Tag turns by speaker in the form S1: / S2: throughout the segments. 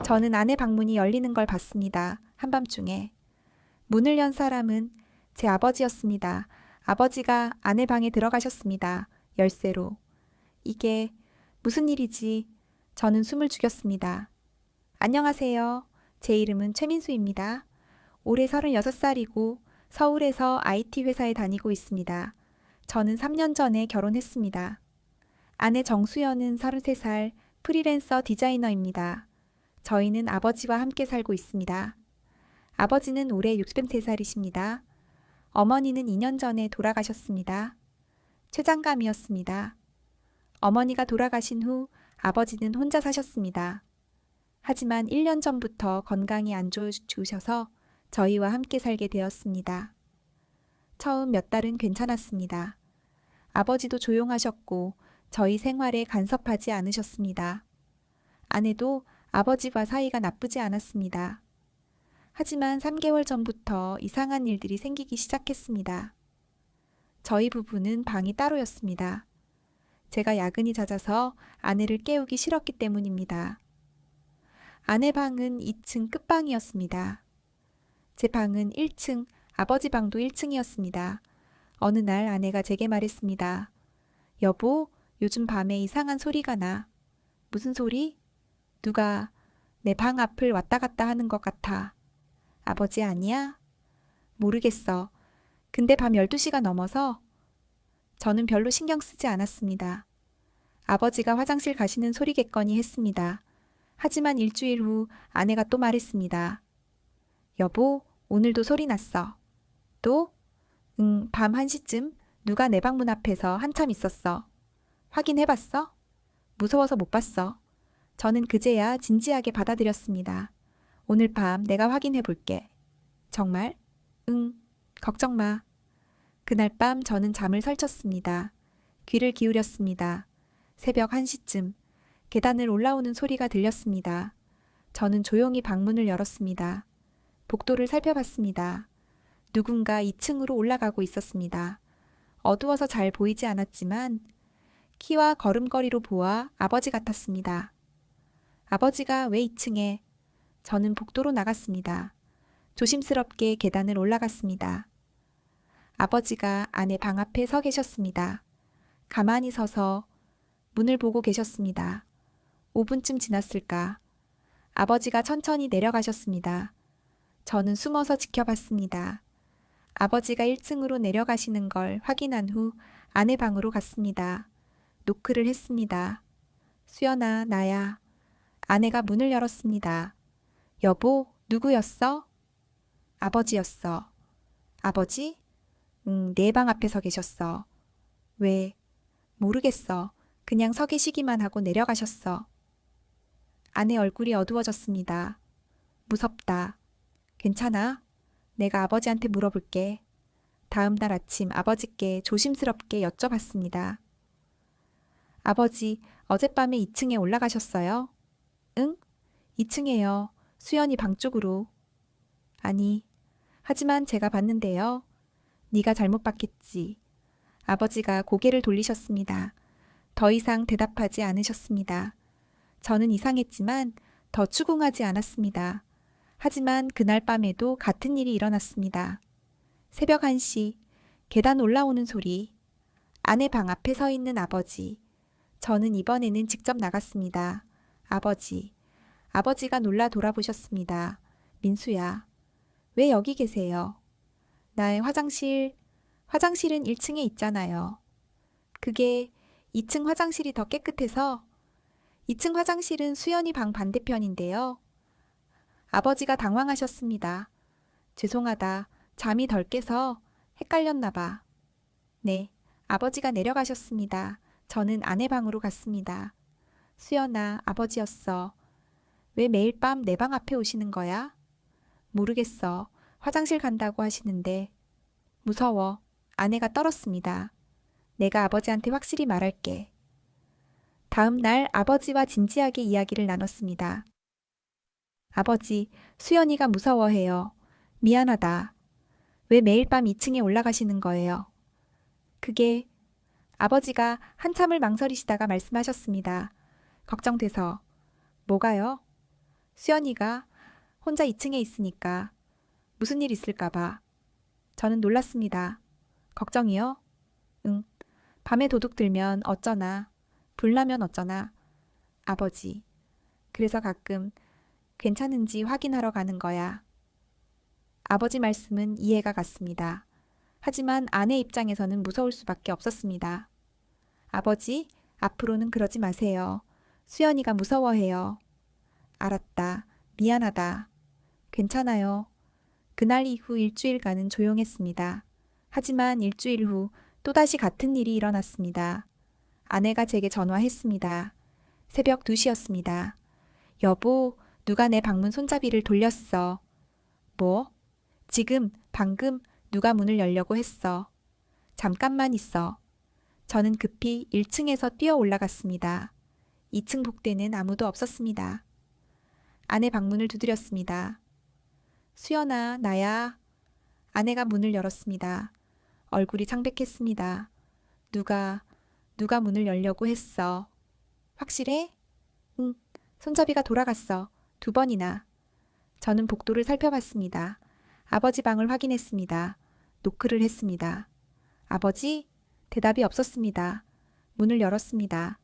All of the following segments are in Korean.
S1: 저는 아내 방문이 열리는 걸 봤습니다. 한밤중에. 문을 연 사람은 제 아버지였습니다. 아버지가 아내 방에 들어가셨습니다. 열쇠로. 이게 무슨 일이지? 저는 숨을 죽였습니다. 안녕하세요. 제 이름은 최민수입니다. 올해 36살이고 서울에서 IT 회사에 다니고 있습니다. 저는 3년 전에 결혼했습니다. 아내 정수연은 33살 프리랜서 디자이너입니다. 저희는 아버지와 함께 살고 있습니다. 아버지는 올해 63살이십니다. 어머니는 2년 전에 돌아가셨습니다. 최장감이었습니다. 어머니가 돌아가신 후 아버지는 혼자 사셨습니다. 하지만 1년 전부터 건강이 안 좋으셔서 저희와 함께 살게 되었습니다. 처음 몇 달은 괜찮았습니다. 아버지도 조용하셨고 저희 생활에 간섭하지 않으셨습니다. 아내도 아버지와 사이가 나쁘지 않았습니다. 하지만 3개월 전부터 이상한 일들이 생기기 시작했습니다. 저희 부부는 방이 따로였습니다. 제가 야근이 잦아서 아내를 깨우기 싫었기 때문입니다. 아내 방은 2층 끝방이었습니다. 제 방은 1층, 아버지 방도 1층이었습니다. 어느 날 아내가 제게 말했습니다. 여보, 요즘 밤에 이상한 소리가 나. 무슨 소리? 누가 내 방 앞을 왔다 갔다 하는 것 같아. 아버지 아니야? 모르겠어. 근데 밤 12시가 넘어서 저는 별로 신경 쓰지 않았습니다. 아버지가 화장실 가시는 소리겠거니 했습니다. 하지만 일주일 후 아내가 또 말했습니다. 여보, 오늘도 소리 났어. 또? 밤 1시쯤 누가 내 방문 앞에서 한참 있었어. 확인해봤어? 무서워서 못 봤어. 저는 그제야 진지하게 받아들였습니다. 오늘 밤 내가 확인해볼게. 정말? 응, 걱정 마. 그날 밤 저는 잠을 설쳤습니다. 귀를 기울였습니다. 새벽 1시쯤 계단을 올라오는 소리가 들렸습니다. 저는 조용히 방문을 열었습니다. 복도를 살펴봤습니다. 누군가 2층으로 올라가고 있었습니다. 어두워서 잘 보이지 않았지만 키와 걸음걸이로 보아 아버지 같았습니다. 아버지가 왜 2층에? 저는 복도로 나갔습니다. 조심스럽게 계단을 올라갔습니다. 아버지가 아내 방 앞에 서 계셨습니다. 가만히 서서 문을 보고 계셨습니다. 5분쯤 지났을까? 아버지가 천천히 내려가셨습니다. 저는 숨어서 지켜봤습니다. 아버지가 1층으로 내려가시는 걸 확인한 후 아내 방으로 갔습니다. 노크를 했습니다. 수연아, 나야. 아내가 문을 열었습니다. 여보, 누구였어? 아버지였어. 아버지? 내 방 앞에 서 계셨어. 왜? 모르겠어. 그냥 서 계시기만 하고 내려가셨어. 아내 얼굴이 어두워졌습니다. 무섭다. 괜찮아? 내가 아버지한테 물어볼게. 다음 날 아침 아버지께 조심스럽게 여쭤봤습니다. 아버지, 어젯밤에 2층에 올라가셨어요? 응? 2층에요. 수연이 방 쪽으로. 아니, 하지만 제가 봤는데요. 네가 잘못 봤겠지. 아버지가 고개를 돌리셨습니다. 더 이상 대답하지 않으셨습니다. 저는 이상했지만 더 추궁하지 않았습니다. 하지만 그날 밤에도 같은 일이 일어났습니다. 새벽 1시, 계단 올라오는 소리, 아내 방 앞에 서 있는 아버지. 저는 이번에는 직접 나갔습니다. 아버지가 놀라 돌아보셨습니다. 민수야, 왜 여기 계세요? 나의 화장실은 1층에 있잖아요. 그게 2층 화장실이 더 깨끗해서 2층 화장실은 수연이 방 반대편인데요. 아버지가 당황하셨습니다. 죄송하다. 잠이 덜 깨서 헷갈렸나 봐. 네, 아버지가 내려가셨습니다. 저는 아내 방으로 갔습니다. 수연아, 아버지였어. 왜 매일 밤 내 방 앞에 오시는 거야? 모르겠어. 화장실 간다고 하시는데. 무서워. 아내가 떨었습니다. 내가 아버지한테 확실히 말할게. 다음 날 아버지와 진지하게 이야기를 나눴습니다. 아버지, 수연이가 무서워해요. 미안하다. 왜 매일 밤 2층에 올라가시는 거예요? 그게 아버지가 한참을 망설이시다가 말씀하셨습니다. 걱정돼서. 뭐가요? 수연이가 혼자 2층에 있으니까 무슨 일 있을까봐. 저는 놀랐습니다. 걱정이요? 응. 밤에 도둑 들면 어쩌나. 불나면 어쩌나. 아버지. 그래서 가끔 괜찮은지 확인하러 가는 거야. 아버지 말씀은 이해가 갔습니다. 하지만 아내 입장에서는 무서울 수밖에 없었습니다. 아버지, 앞으로는 그러지 마세요. 수연이가 무서워해요. 알았다. 미안하다. 괜찮아요. 그날 이후 일주일간은 조용했습니다. 하지만 일주일 후 또다시 같은 일이 일어났습니다. 아내가 제게 전화했습니다. 새벽 2시였습니다. 여보, 누가 내 방문 손잡이를 돌렸어. 뭐? 방금 누가 문을 열려고 했어. 잠깐만 있어. 저는 급히 1층에서 뛰어 올라갔습니다. 2층 복대는 아무도 없었습니다. 아내 방문을 두드렸습니다. 수연아, 나야. 아내가 문을 열었습니다. 얼굴이 창백했습니다. 누가 문을 열려고 했어. 확실해? 응, 손잡이가 돌아갔어. 2번이나. 저는 복도를 살펴봤습니다. 아버지 방을 확인했습니다. 노크를 했습니다. 아버지? 대답이 없었습니다. 문을 열었습니다.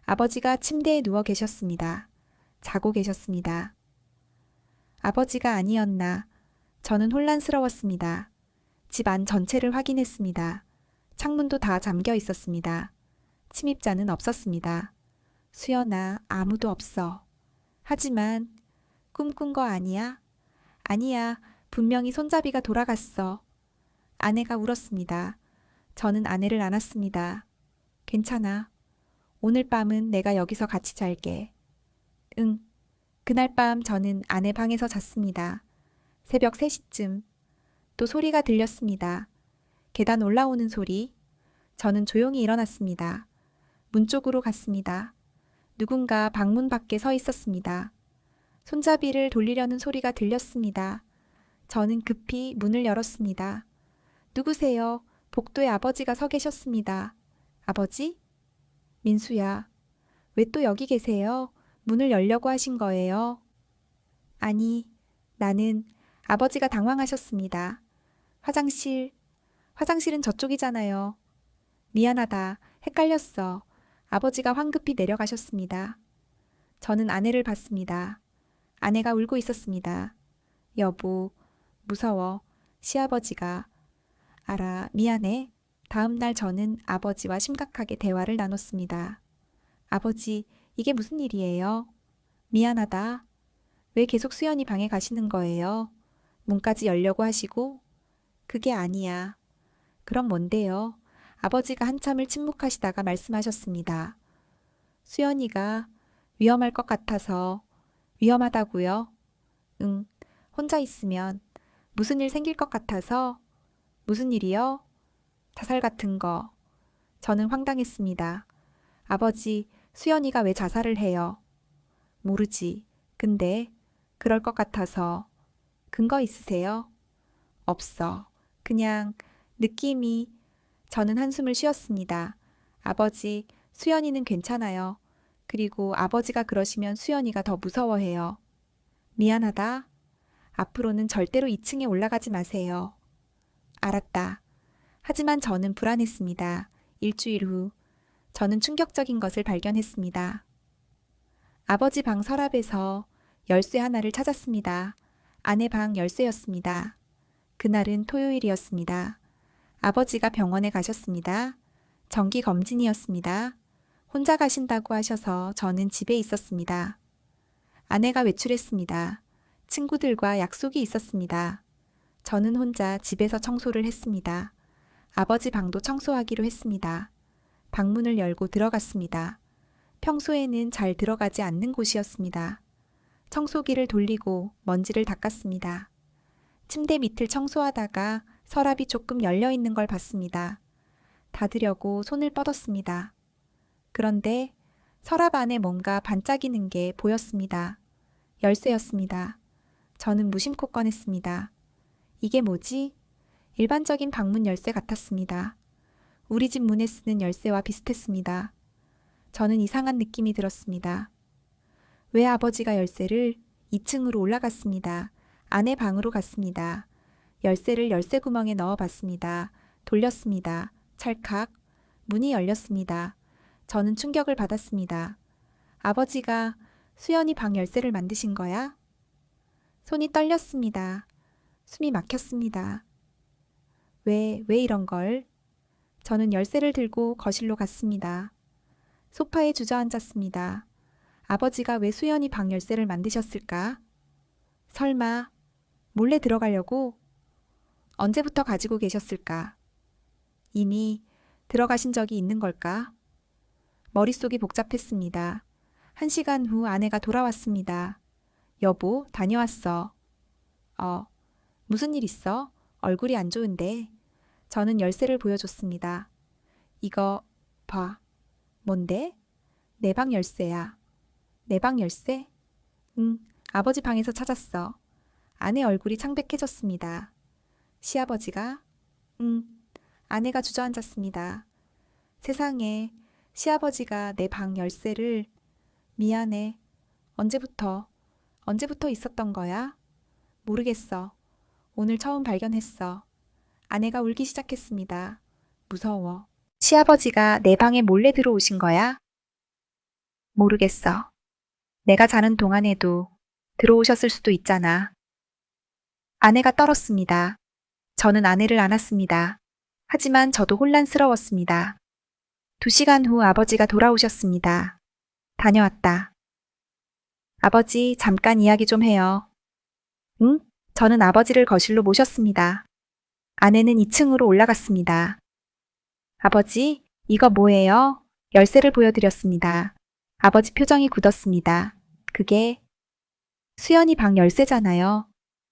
S1: 아버지가 침대에 누워 계셨습니다. 자고 계셨습니다. 아버지가 아니었나. 저는 혼란스러웠습니다. 집 안 전체를 확인했습니다. 창문도 다 잠겨 있었습니다. 침입자는 없었습니다. 수연아, 아무도 없어. 하지만 꿈꾼 거 아니야? 아니야, 분명히 손잡이가 돌아갔어. 아내가 울었습니다. 저는 아내를 안았습니다. 괜찮아. 오늘 밤은 내가 여기서 같이 잘게. 응. 그날 밤 저는 아내 방에서 잤습니다. 새벽 3시쯤 또 소리가 들렸습니다. 계단 올라오는 소리. 저는 조용히 일어났습니다. 문 쪽으로 갔습니다. 누군가 방문 밖에 서 있었습니다. 손잡이를 돌리려는 소리가 들렸습니다. 저는 급히 문을 열었습니다. 누구세요? 복도에 아버지가 서 계셨습니다. 아버지? 민수야. 왜 또 여기 계세요? 문을 열려고 하신 거예요? 아니, 나는 아버지가 당황하셨습니다. 화장실은 저쪽이잖아요. 미안하다. 헷갈렸어. 아버지가 황급히 내려가셨습니다. 저는 아내를 봤습니다. 아내가 울고 있었습니다. 여보, 무서워. 시아버지가. 알아, 미안해. 다음 날 저는 아버지와 심각하게 대화를 나눴습니다. 아버지, 이게 무슨 일이에요? 미안하다. 왜 계속 수연이 방에 가시는 거예요? 문까지 열려고 하시고? 그게 아니야. 그럼 뭔데요? 아버지가 한참을 침묵하시다가 말씀하셨습니다. 수연이가 위험할 것 같아서. 위험하다고요? 응, 혼자 있으면 무슨 일 생길 것 같아서. 무슨 일이요? 자살 같은 거. 저는 황당했습니다. 아버지, 수연이가 왜 자살을 해요? 모르지. 근데 그럴 것 같아서. 근거 있으세요? 없어. 그냥 느낌이. 저는 한숨을 쉬었습니다. 아버지, 수연이는 괜찮아요. 그리고 아버지가 그러시면 수연이가 더 무서워해요. 미안하다. 앞으로는 절대로 2층에 올라가지 마세요. 알았다. 하지만 저는 불안했습니다. 일주일 후, 저는 충격적인 것을 발견했습니다. 아버지 방 서랍에서 열쇠 하나를 찾았습니다. 아내 방 열쇠였습니다. 그날은 토요일이었습니다. 아버지가 병원에 가셨습니다. 정기 검진이었습니다. 혼자 가신다고 하셔서 저는 집에 있었습니다. 아내가 외출했습니다. 친구들과 약속이 있었습니다. 저는 혼자 집에서 청소를 했습니다. 아버지 방도 청소하기로 했습니다. 방문을 열고 들어갔습니다. 평소에는 잘 들어가지 않는 곳이었습니다. 청소기를 돌리고 먼지를 닦았습니다. 침대 밑을 청소하다가 서랍이 조금 열려 있는 걸 봤습니다. 닫으려고 손을 뻗었습니다. 그런데 서랍 안에 뭔가 반짝이는 게 보였습니다. 열쇠였습니다. 저는 무심코 꺼냈습니다. 이게 뭐지? 일반적인 방문 열쇠 같았습니다. 우리 집 문에 쓰는 열쇠와 비슷했습니다. 저는 이상한 느낌이 들었습니다. 왜 아버지가 열쇠를 2층으로 올라갔습니다. 아내 방으로 갔습니다. 열쇠를 열쇠 구멍에 넣어 봤습니다. 돌렸습니다. 찰칵. 문이 열렸습니다. 저는 충격을 받았습니다. 아버지가 수연이 방 열쇠를 만드신 거야? 손이 떨렸습니다. 숨이 막혔습니다. 왜 이런 걸? 저는 열쇠를 들고 거실로 갔습니다. 소파에 주저앉았습니다. 아버지가 왜 수연이 방 열쇠를 만드셨을까? 설마 몰래 들어가려고? 언제부터 가지고 계셨을까? 이미 들어가신 적이 있는 걸까? 머릿속이 복잡했습니다. 1시간 후 아내가 돌아왔습니다. 여보, 다녀왔어. 무슨 일 있어? 얼굴이 안 좋은데. 저는 열쇠를 보여줬습니다. 이거 봐. 뭔데? 내 방 열쇠야. 내 방 열쇠? 응, 아버지 방에서 찾았어. 아내 얼굴이 창백해졌습니다. 시아버지가? 응, 아내가 주저앉았습니다. 세상에, 시아버지가 내 방 열쇠를 미안해. 언제부터 있었던 거야? 모르겠어. 오늘 처음 발견했어. 아내가 울기 시작했습니다. 무서워. 시아버지가 내 방에 몰래 들어오신 거야? 모르겠어. 내가 자는 동안에도 들어오셨을 수도 있잖아. 아내가 떨었습니다. 저는 아내를 안았습니다. 하지만 저도 혼란스러웠습니다. 2시간 후 아버지가 돌아오셨습니다. 다녀왔다. 아버지, 잠깐 이야기 좀 해요. 응? 저는 아버지를 거실로 모셨습니다. 아내는 2층으로 올라갔습니다. 아버지, 이거 뭐예요? 열쇠를 보여드렸습니다. 아버지 표정이 굳었습니다. 그게 수연이 방 열쇠잖아요.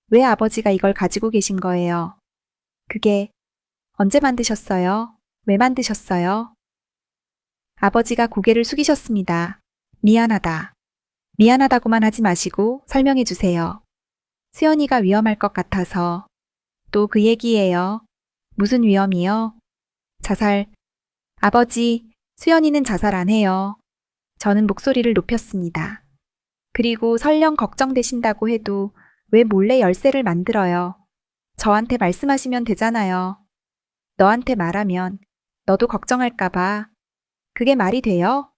S1: 왜 아버지가 이걸 가지고 계신 거예요? 그게 언제 만드셨어요? 왜 만드셨어요? 아버지가 고개를 숙이셨습니다. 미안하다. 미안하다고만 하지 마시고 설명해 주세요. 수연이가 위험할 것 같아서. 또 그 얘기예요. 무슨 위험이요? 자살. 아버지, 수연이는 자살 안 해요. 저는 목소리를 높였습니다. 그리고 설령 걱정되신다고 해도 왜 몰래 열쇠를 만들어요? 저한테 말씀하시면 되잖아요. 너한테 말하면 너도 걱정할까봐. 그게 말이 돼요?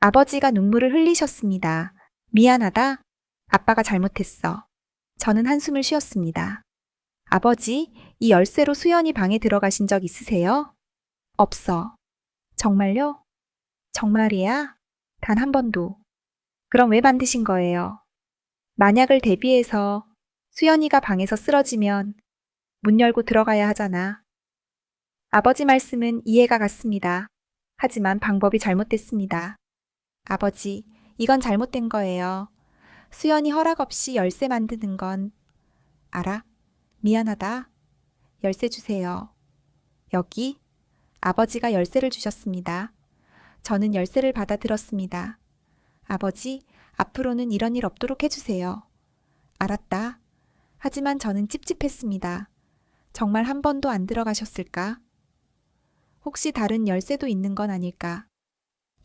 S1: 아버지가 눈물을 흘리셨습니다. 미안하다. 아빠가 잘못했어. 저는 한숨을 쉬었습니다. 아버지, 이 열쇠로 수연이 방에 들어가신 적 있으세요? 없어. 정말요? 정말이야? 단 한 번도. 그럼 왜 만드신 거예요? 만약을 대비해서 수연이가 방에서 쓰러지면 문 열고 들어가야 하잖아. 아버지 말씀은 이해가 갔습니다. 하지만 방법이 잘못됐습니다. 아버지, 이건 잘못된 거예요. 수연이 허락 없이 열쇠 만드는 건 알아? 미안하다. 열쇠 주세요. 여기 아버지가 열쇠를 주셨습니다. 저는 열쇠를 받아 들었습니다. 아버지, 앞으로는 이런 일 없도록 해주세요. 알았다. 하지만 저는 찝찝했습니다. 정말 한 번도 안 들어가셨을까? 혹시 다른 열쇠도 있는 건 아닐까?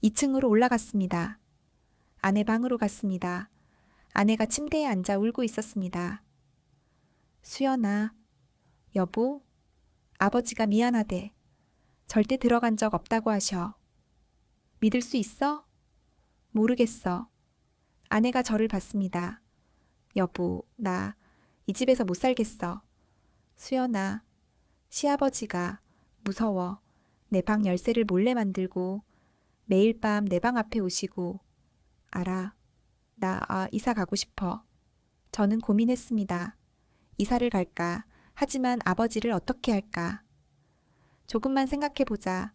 S1: 2층으로 올라갔습니다. 아내 방으로 갔습니다. 아내가 침대에 앉아 울고 있었습니다. 수연아, 여보, 아버지가 미안하대. 절대 들어간 적 없다고 하셔. 믿을 수 있어? 모르겠어. 아내가 저를 봤습니다. 여보, 나 이 집에서 못 살겠어. 수연아, 시아버지가 무서워. 내 방 열쇠를 몰래 만들고 매일 밤 내 방 앞에 오시고. 알아. 이사 가고 싶어. 저는 고민했습니다. 이사를 갈까? 하지만 아버지를 어떻게 할까? 조금만 생각해보자.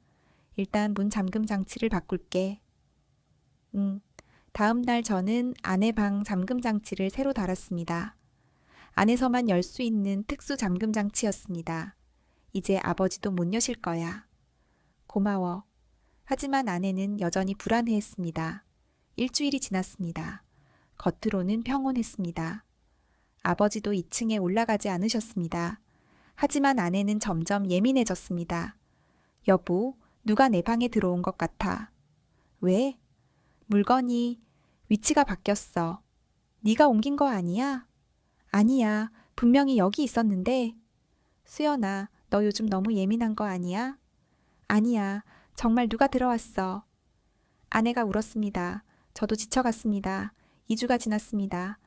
S1: 일단 문 잠금 장치를 바꿀게. 다음 날 저는 아내 방 잠금 장치를 새로 달았습니다. 안에서만 열 수 있는 특수 잠금 장치였습니다. 이제 아버지도 못 여실 거야. 고마워. 하지만 아내는 여전히 불안해했습니다. 일주일이 지났습니다. 겉으로는 평온했습니다. 아버지도 2층에 올라가지 않으셨습니다. 하지만 아내는 점점 예민해졌습니다. 여보, 누가 내 방에 들어온 것 같아. 왜? 물건이 위치가 바뀌었어. 네가 옮긴 거 아니야? 아니야. 분명히 여기 있었는데. 수연아, 너 요즘 너무 예민한 거 아니야? 아니야. 정말 누가 들어왔어. 아내가 울었습니다. 저도 지쳐갔습니다. 2주가 지났습니다.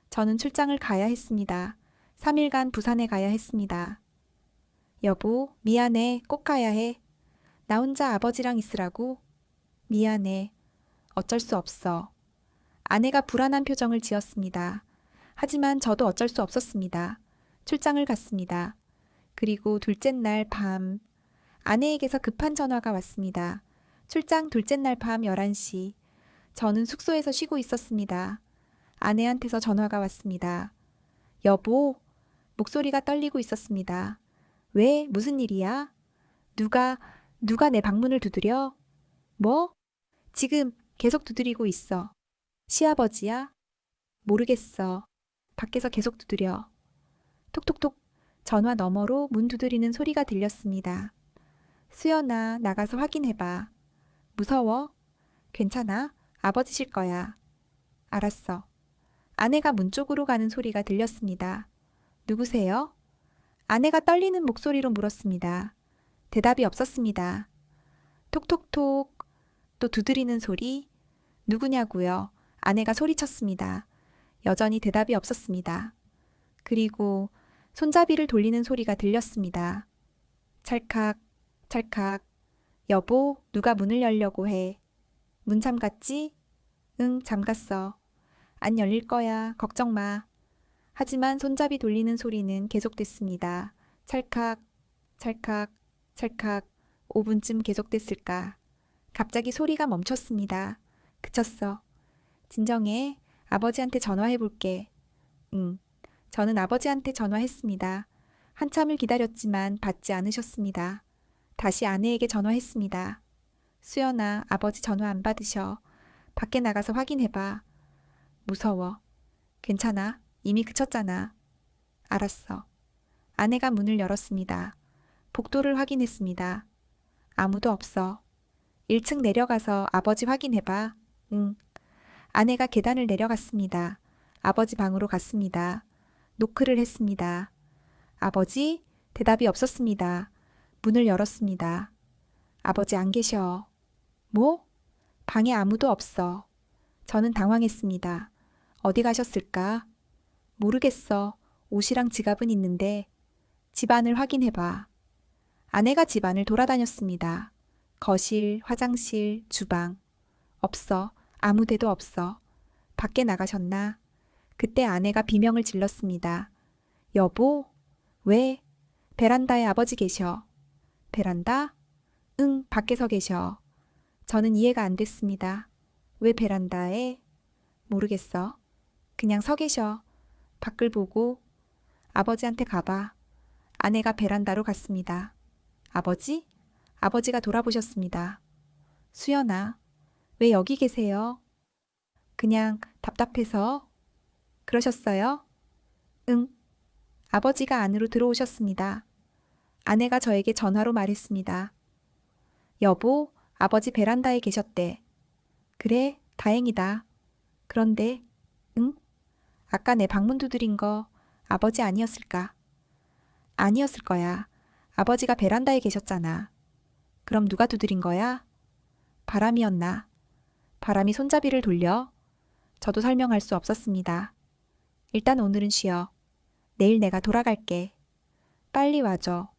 S1: 저는 출장을 가야 했습니다. 3일간 부산에 가야 했습니다. 여보, 미안해. 꼭 가야 해. 나 혼자 아버지랑 있으라고? 미안해. 어쩔 수 없어. 아내가 불안한 표정을 지었습니다. 하지만 저도 어쩔 수 없었습니다. 출장을 갔습니다. 그리고 둘째 날 밤, 아내에게서 급한 전화가 왔습니다. 출장 둘째 날 밤 11시. 저는 숙소에서 쉬고 있었습니다. 아내한테서 전화가 왔습니다. 여보, 목소리가 떨리고 있었습니다. 왜? 무슨 일이야? 누가 내 방문을 두드려? 뭐? 지금 계속 두드리고 있어. 시아버지야? 모르겠어. 밖에서 계속 두드려. 톡톡톡 전화 너머로 문 두드리는 소리가 들렸습니다. 수연아, 나가서 확인해봐. 무서워? 괜찮아? 아버지실 거야. 알았어. 아내가 문 쪽으로 가는 소리가 들렸습니다. 누구세요? 아내가 떨리는 목소리로 물었습니다. 대답이 없었습니다. 톡톡톡 또 두드리는 소리. 누구냐고요? 아내가 소리쳤습니다. 여전히 대답이 없었습니다. 그리고 손잡이를 돌리는 소리가 들렸습니다. 찰칵, 찰칵. 여보, 누가 문을 열려고 해. 문 잠갔지? 응, 잠갔어. 안 열릴 거야. 걱정 마. 하지만 손잡이 돌리는 소리는 계속됐습니다. 찰칵, 찰칵, 찰칵. 5분쯤 계속됐을까. 갑자기 소리가 멈췄습니다. 그쳤어. 진정해. 아버지한테 전화해 볼게. 응. 저는 아버지한테 전화했습니다. 한참을 기다렸지만 받지 않으셨습니다. 다시 아내에게 전화했습니다. 수연아, 아버지 전화 안 받으셔. 밖에 나가서 확인해봐. 무서워. 괜찮아. 이미 그쳤잖아. 알았어. 아내가 문을 열었습니다. 복도를 확인했습니다. 아무도 없어. 1층 내려가서 아버지 확인해봐. 응. 아내가 계단을 내려갔습니다. 아버지 방으로 갔습니다. 노크를 했습니다. 아버지? 대답이 없었습니다. 문을 열었습니다. 아버지 안 계셔. 뭐? 방에 아무도 없어. 저는 당황했습니다. 어디 가셨을까? 모르겠어. 옷이랑 지갑은 있는데. 집안을 확인해봐. 아내가 집안을 돌아다녔습니다. 거실, 화장실, 주방. 없어. 아무 데도 없어. 밖에 나가셨나? 그때 아내가 비명을 질렀습니다. 여보? 왜? 베란다에 아버지 계셔. 베란다? 응, 밖에서 계셔. 저는 이해가 안 됐습니다. 왜 베란다에? 모르겠어. 그냥 서 계셔. 밖을 보고. 아버지한테 가봐. 아내가 베란다로 갔습니다. 아버지? 아버지가 돌아보셨습니다. 수연아, 왜 여기 계세요? 그냥 답답해서. 그러셨어요? 응. 아버지가 안으로 들어오셨습니다. 아내가 저에게 전화로 말했습니다. 여보, 아버지 베란다에 계셨대. 그래, 다행이다. 그런데, 응? 아까 내 방문 두드린 거 아버지 아니었을까? 아니었을 거야. 아버지가 베란다에 계셨잖아. 그럼 누가 두드린 거야? 바람이었나? 바람이 손잡이를 돌려? 저도 설명할 수 없었습니다. 일단 오늘은 쉬어. 내일 내가 돌아갈게. 빨리 와줘.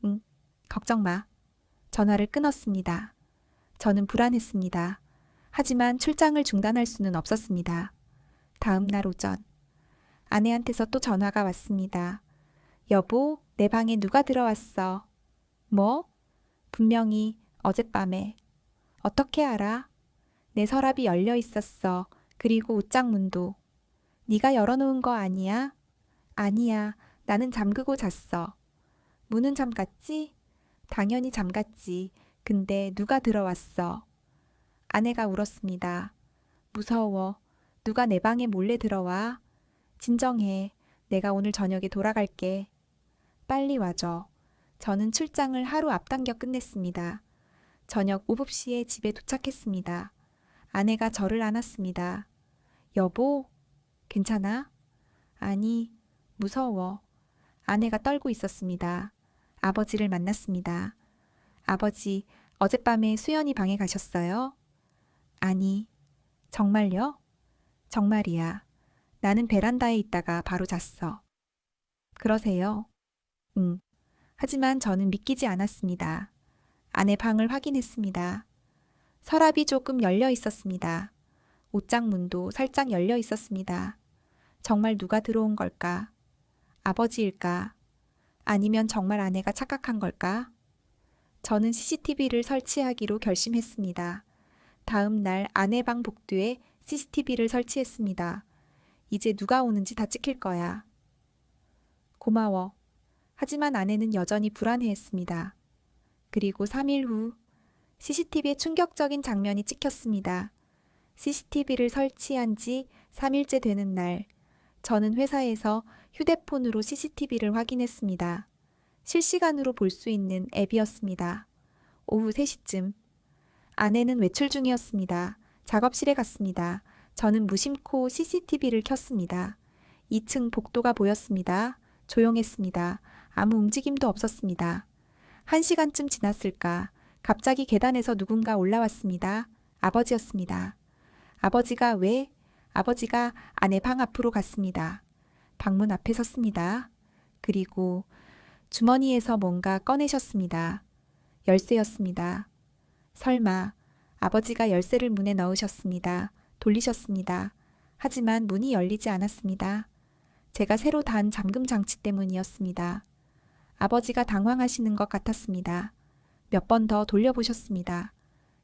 S1: 응, 걱정 마. 전화를 끊었습니다. 저는 불안했습니다. 하지만 출장을 중단할 수는 없었습니다. 다음 날 오전, 아내한테서 또 전화가 왔습니다. 여보, 내 방에 누가 들어왔어? 뭐? 분명히 어젯밤에. 어떻게 알아? 내 서랍이 열려 있었어. 그리고 옷장문도. 네가 열어놓은 거 아니야? 아니야. 나는 잠그고 잤어. 문은 잠갔지? 당연히 잠갔지. 근데 누가 들어왔어? 아내가 울었습니다. 무서워. 누가 내 방에 몰래 들어와? 진정해. 내가 오늘 저녁에 돌아갈게. 빨리 와줘. 저는 출장을 하루 앞당겨 끝냈습니다. 저녁 7시에 집에 도착했습니다. 아내가 저를 안았습니다. 여보, 괜찮아? 아니, 무서워. 아내가 떨고 있었습니다. 아버지를 만났습니다. 아버지, 어젯밤에 수연이 방에 가셨어요? 아니, 정말요? 정말이야. 나는 베란다에 있다가 바로 잤어. 그러세요? 응. 하지만 저는 믿기지 않았습니다. 아내 방을 확인했습니다. 서랍이 조금 열려 있었습니다. 옷장 문도 살짝 열려 있었습니다. 정말 누가 들어온 걸까? 아버지일까? 아니면 정말 아내가 착각한 걸까? 저는 CCTV를 설치하기로 결심했습니다. 다음 날 아내 방 복도에 CCTV를 설치했습니다. 이제 누가 오는지 다 찍힐 거야. 고마워. 하지만 아내는 여전히 불안해했습니다. 그리고 3일 후 CCTV에 충격적인 장면이 찍혔습니다. CCTV를 설치한 지 3일째 되는 날, 저는 회사에서 휴대폰으로 CCTV를 확인했습니다. 실시간으로 볼 수 있는 앱이었습니다. 오후 3시쯤. 아내는 외출 중이었습니다. 작업실에 갔습니다. 저는 무심코 CCTV를 켰습니다. 2층 복도가 보였습니다. 조용했습니다. 아무 움직임도 없었습니다. 1시간쯤 지났을까? 갑자기 계단에서 누군가 올라왔습니다. 아버지였습니다. 아버지가 아내 방 앞으로 갔습니다. 방문 앞에 섰습니다. 그리고 주머니에서 뭔가 꺼내셨습니다. 열쇠였습니다. 설마 아버지가 열쇠를 문에 넣으셨습니다. 돌리셨습니다. 하지만 문이 열리지 않았습니다. 제가 새로 단 잠금 장치 때문이었습니다. 아버지가 당황하시는 것 같았습니다. 몇 번 더 돌려보셨습니다.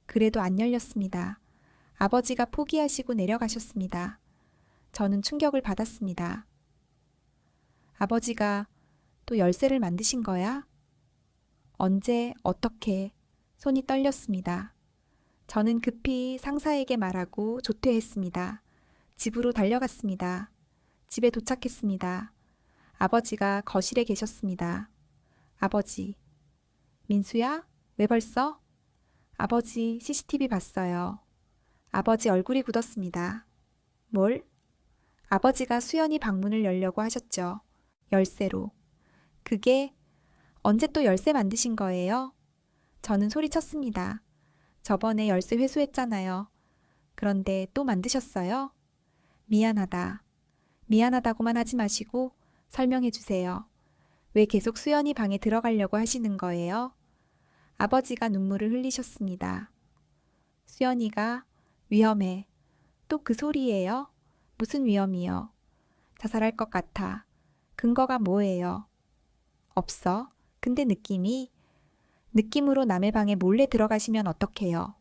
S1: 그래도 안 열렸습니다. 아버지가 포기하시고 내려가셨습니다. 저는 충격을 받았습니다. 아버지가 또 열쇠를 만드신 거야? 언제, 어떻게? 손이 떨렸습니다. 저는 급히 상사에게 말하고 조퇴했습니다. 집으로 달려갔습니다. 집에 도착했습니다. 아버지가 거실에 계셨습니다. 아버지. 민수야? 왜 벌써? 아버지 CCTV 봤어요. 아버지 얼굴이 굳었습니다. 뭘? 아버지가 수연이 방문을 열려고 하셨죠. 열쇠로. 그게 언제 또 열쇠 만드신 거예요? 저는 소리쳤습니다. 저번에 열쇠 회수했잖아요. 그런데 또 만드셨어요? 미안하다. 미안하다고만 하지 마시고 설명해 주세요. 왜 계속 수연이 방에 들어가려고 하시는 거예요? 아버지가 눈물을 흘리셨습니다. 수연이가 위험해. 또 그 소리예요? 무슨 위험이요? 자살할 것 같아. 근거가 뭐예요? 없어. 근데 느낌으로 남의 방에 몰래 들어가시면 어떡해요?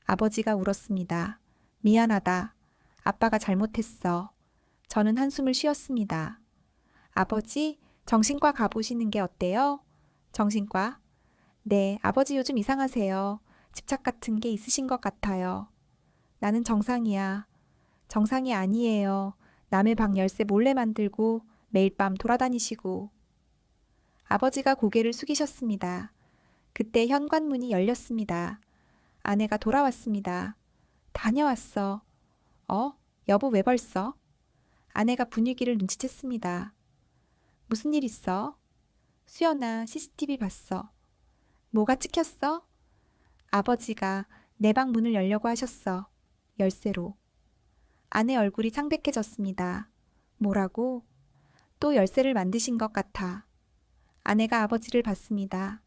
S1: 아버지가 울었습니다. 미안하다. 아빠가 잘못했어. 저는 한숨을 쉬었습니다. 아버지, 정신과 가보시는 게 어때요? 정신과? 네, 아버지 요즘 이상하세요. 집착 같은 게 있으신 것 같아요. 나는 정상이야. 정상이 아니에요. 남의 방 열쇠 몰래 만들고 매일 밤 돌아다니시고. 아버지가 고개를 숙이셨습니다. 그때 현관문이 열렸습니다. 아내가 돌아왔습니다. 다녀왔어. 여보 왜 벌써? 아내가 분위기를 눈치챘습니다. 무슨 일 있어? 수연아, CCTV 봤어. 뭐가 찍혔어? 아버지가 내 방 문을 열려고 하셨어. 열쇠로. 아내 얼굴이 창백해졌습니다. 뭐라고? 또 열쇠를 만드신 것 같아. 아내가 아버지를 봤습니다.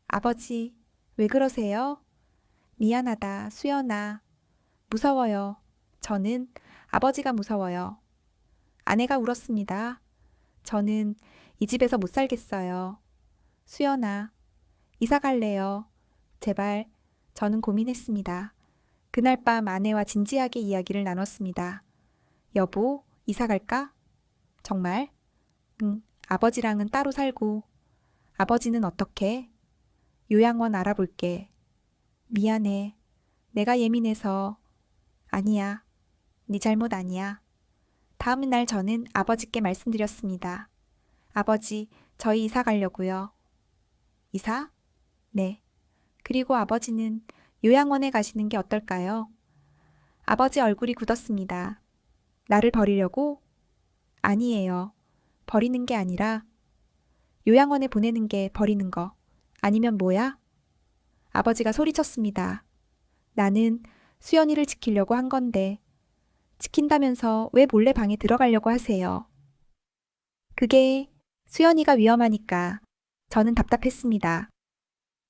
S1: 아버지, 왜 그러세요? 미안하다, 수연아. 무서워요. 저는 아버지가 무서워요. 아내가 울었습니다. 저는 이 집에서 못 살겠어요. 수연아, 이사 갈래요. 제발. 저는 고민했습니다. 그날 밤 아내와 진지하게 이야기를 나눴습니다. 여보, 이사 갈까? 정말? 응, 아버지랑은 따로 살고. 아버지는 어떻게? 요양원 알아볼게. 미안해. 내가 예민해서. 아니야. 네 잘못 아니야. 다음 날 저는 아버지께 말씀드렸습니다. 아버지, 저희 이사 가려고요. 이사? 네. 그리고 아버지는 요양원에 가시는 게 어떨까요? 아버지 얼굴이 굳었습니다. 나를 버리려고? 아니에요. 버리는 게 아니라 요양원에 보내는 게 버리는 거. 아니면 뭐야? 아버지가 소리쳤습니다. 나는 수연이를 지키려고 한 건데 지킨다면서 왜 몰래 방에 들어가려고 하세요? 그게 수연이가 위험하니까 저는 답답했습니다.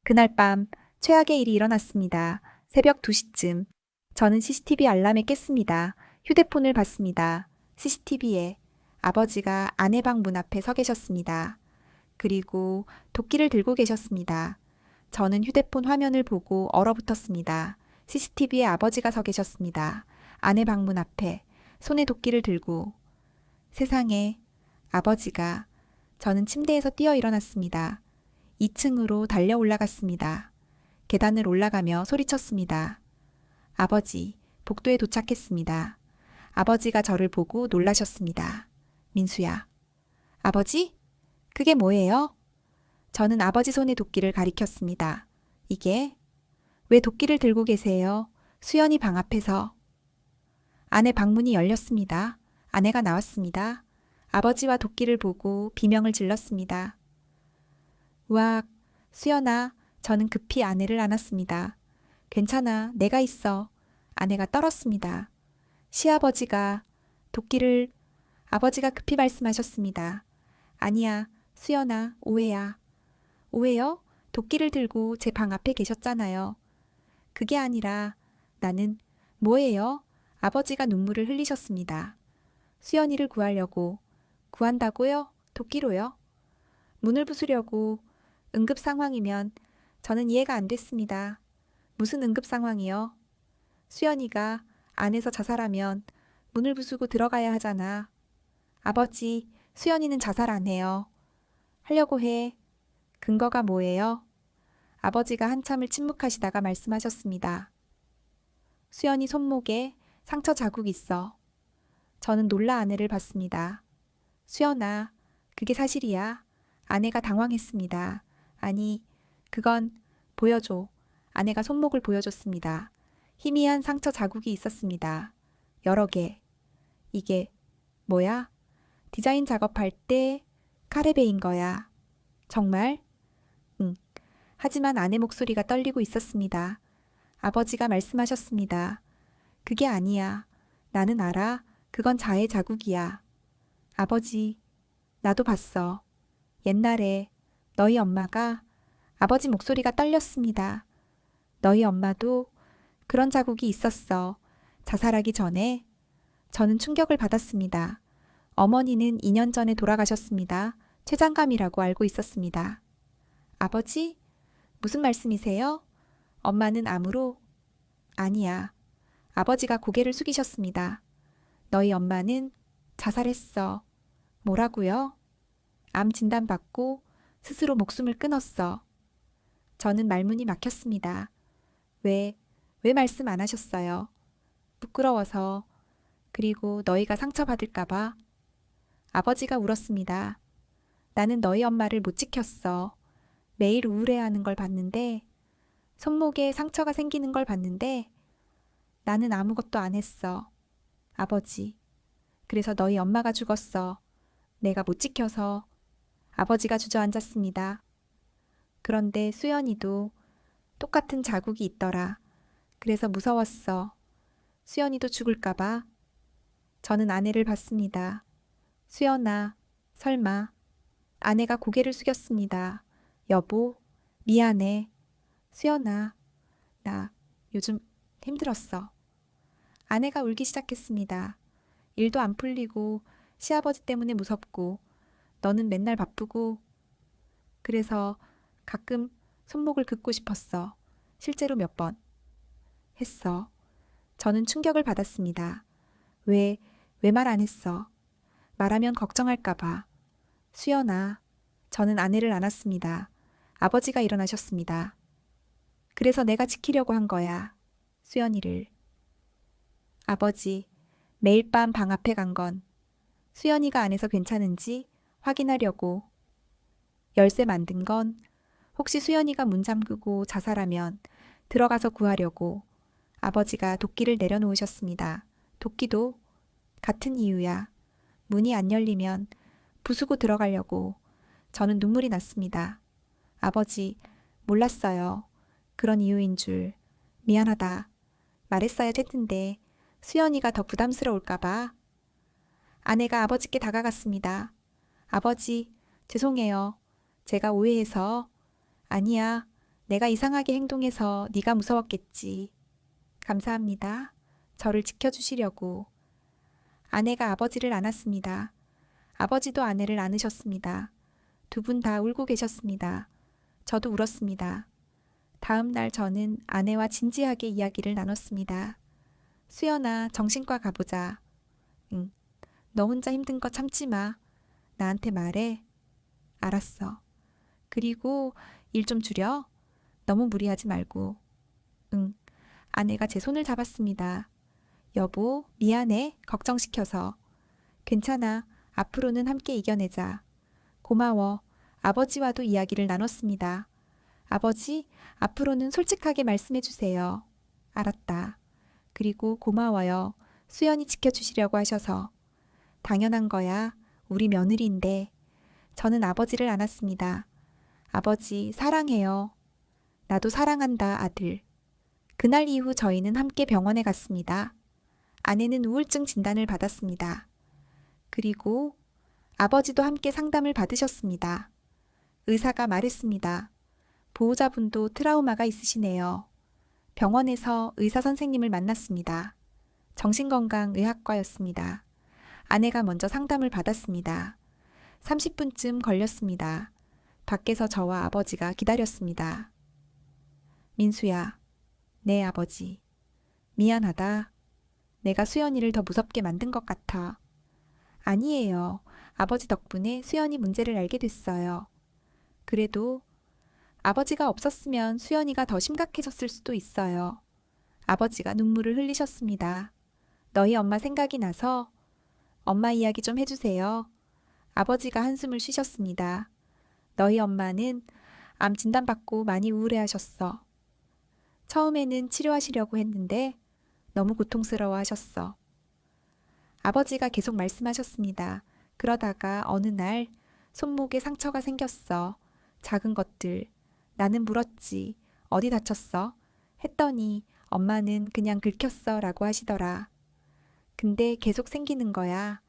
S1: 그날 밤 최악의 일이 일어났습니다. 새벽 2시쯤 저는 CCTV 알람에 깼습니다. 휴대폰을 봤습니다. CCTV에 아버지가 아내 방 문 앞에 서 계셨습니다. 그리고 도끼를 들고 계셨습니다. 저는 휴대폰 화면을 보고 얼어붙었습니다. CCTV에 아버지가 서 계셨습니다. 아내 방문 앞에 손에 도끼를 들고. 세상에, 아버지가. 저는 침대에서 뛰어 일어났습니다. 2층으로 달려 올라갔습니다. 계단을 올라가며 소리쳤습니다. 아버지, 복도에 도착했습니다. 아버지가 저를 보고 놀라셨습니다. 민수야. 아버지? 그게 뭐예요? 저는 아버지 손에 도끼를 가리켰습니다. 이게? 왜 도끼를 들고 계세요? 수연이 방 앞에서. 아내 방문이 열렸습니다. 아내가 나왔습니다. 아버지와 도끼를 보고 비명을 질렀습니다. 우악, 수연아, 저는 급히 아내를 안았습니다. 괜찮아, 내가 있어. 아내가 떨었습니다. 시아버지가 도끼를 아버지가 급히 말씀하셨습니다. 아니야, 수연아, 오해야. 오해요? 도끼를 들고 제 방 앞에 계셨잖아요. 그게 아니라 나는 뭐예요? 아버지가 눈물을 흘리셨습니다. 수연이를 구하려고. 구한다고요? 도끼로요? 문을 부수려고. 응급 상황이면 저는 이해가 안 됐습니다. 무슨 응급 상황이요? 수연이가 안에서 자살하면 문을 부수고 들어가야 하잖아. 아버지, 수연이는 자살 안 해요. 하려고 해. 근거가 뭐예요? 아버지가 한참을 침묵하시다가 말씀하셨습니다. 수연이 손목에 상처 자국 있어. 저는 놀라 아내를 봤습니다. 수연아, 그게 사실이야. 아내가 당황했습니다. 아니, 그건 보여줘. 아내가 손목을 보여줬습니다. 희미한 상처 자국이 있었습니다. 여러 개. 이게 뭐야? 디자인 작업할 때 칼에 베인 거야. 정말? 응. 하지만 아내 목소리가 떨리고 있었습니다. 아버지가 말씀하셨습니다. 그게 아니야. 나는 알아. 그건 자해 자국이야. 아버지, 나도 봤어. 옛날에 너희 엄마가 아버지 목소리가 떨렸습니다. 너희 엄마도 그런 자국이 있었어. 자살하기 전에. 저는 충격을 받았습니다. 어머니는 2년 전에 돌아가셨습니다. 췌장감이라고 알고 있었습니다. 아버지? 무슨 말씀이세요? 엄마는 암으로? 아니야. 아버지가 고개를 숙이셨습니다. 너희 엄마는 자살했어. 뭐라고요? 암 진단받고 스스로 목숨을 끊었어. 저는 말문이 막혔습니다. 왜 말씀 안 하셨어요? 부끄러워서. 그리고 너희가 상처받을까봐. 아버지가 울었습니다. 나는 너희 엄마를 못 지켰어. 매일 우울해하는 걸 봤는데, 손목에 상처가 생기는 걸 봤는데, 나는 아무것도 안 했어. 아버지. 그래서 너희 엄마가 죽었어. 내가 못 지켜서. 아버지가 주저앉았습니다. 그런데 수연이도 똑같은 자국이 있더라. 그래서 무서웠어. 수연이도 죽을까봐. 저는 아내를 봤습니다. 수연아, 설마. 아내가 고개를 숙였습니다. 여보, 미안해. 수연아, 나 요즘 힘들었어. 아내가 울기 시작했습니다. 일도 안 풀리고 시아버지 때문에 무섭고 너는 맨날 바쁘고 그래서 가끔 손목을 긋고 싶었어. 실제로 몇 번 했어. 저는 충격을 받았습니다. 왜 말 안 했어? 말하면 걱정할까 봐. 수연아, 저는 아내를 안았습니다. 아버지가 일어나셨습니다. 그래서 내가 지키려고 한 거야. 수연이를. 아버지, 매일 밤 방 앞에 간 건 수연이가 안에서 괜찮은지 확인하려고. 열쇠 만든 건 혹시 수연이가 문 잠그고 자살하면 들어가서 구하려고. 아버지가 도끼를 내려놓으셨습니다. 도끼도 같은 이유야. 문이 안 열리면 부수고 들어가려고. 저는 눈물이 났습니다. 아버지, 몰랐어요. 그런 이유인 줄. 미안하다. 말했어야 했는데 수연이가 더 부담스러울까봐. 아내가 아버지께 다가갔습니다. 아버지, 죄송해요. 제가 오해해서. 아니야. 내가 이상하게 행동해서 네가 무서웠겠지. 감사합니다. 저를 지켜주시려고. 아내가 아버지를 안았습니다. 아버지도 아내를 안으셨습니다. 두 분 다 울고 계셨습니다. 저도 울었습니다. 다음 날 저는 아내와 진지하게 이야기를 나눴습니다. 수연아, 정신과 가보자. 응. 너 혼자 힘든 거 참지 마. 나한테 말해. 알았어. 그리고 일 좀 줄여. 너무 무리하지 말고. 응. 아내가 제 손을 잡았습니다. 여보, 미안해. 걱정시켜서. 괜찮아. 앞으로는 함께 이겨내자. 고마워. 아버지와도 이야기를 나눴습니다. 아버지, 앞으로는 솔직하게 말씀해 주세요. 알았다. 그리고 고마워요. 수연이 지켜주시려고 하셔서. 당연한 거야. 우리 며느리인데. 저는 아버지를 안았습니다. 아버지, 사랑해요. 나도 사랑한다, 아들. 그날 이후 저희는 함께 병원에 갔습니다. 아내는 우울증 진단을 받았습니다. 그리고 아버지도 함께 상담을 받으셨습니다. 의사가 말했습니다. 보호자분도 트라우마가 있으시네요. 병원에서 의사 선생님을 만났습니다. 정신건강의학과였습니다. 아내가 먼저 상담을 받았습니다. 30분쯤 걸렸습니다. 밖에서 저와 아버지가 기다렸습니다. 민수야, 네 아버지. 미안하다. 내가 수연이를 더 무섭게 만든 것 같아. 아니에요. 아버지 덕분에 수연이 문제를 알게 됐어요. 그래도 아버지가 없었으면 수연이가 더 심각해졌을 수도 있어요. 아버지가 눈물을 흘리셨습니다. 너희 엄마 생각이 나서 엄마 이야기 좀 해주세요. 아버지가 한숨을 쉬셨습니다. 너희 엄마는 암 진단받고 많이 우울해하셨어. 처음에는 치료하시려고 했는데 너무 고통스러워 하셨어. 아버지가 계속 말씀하셨습니다. 그러다가 어느 날 손목에 상처가 생겼어. 작은 것들. 나는 물었지. 어디 다쳤어? 했더니 엄마는 그냥 긁혔어 라고 하시더라. 근데 계속 생기는 거야.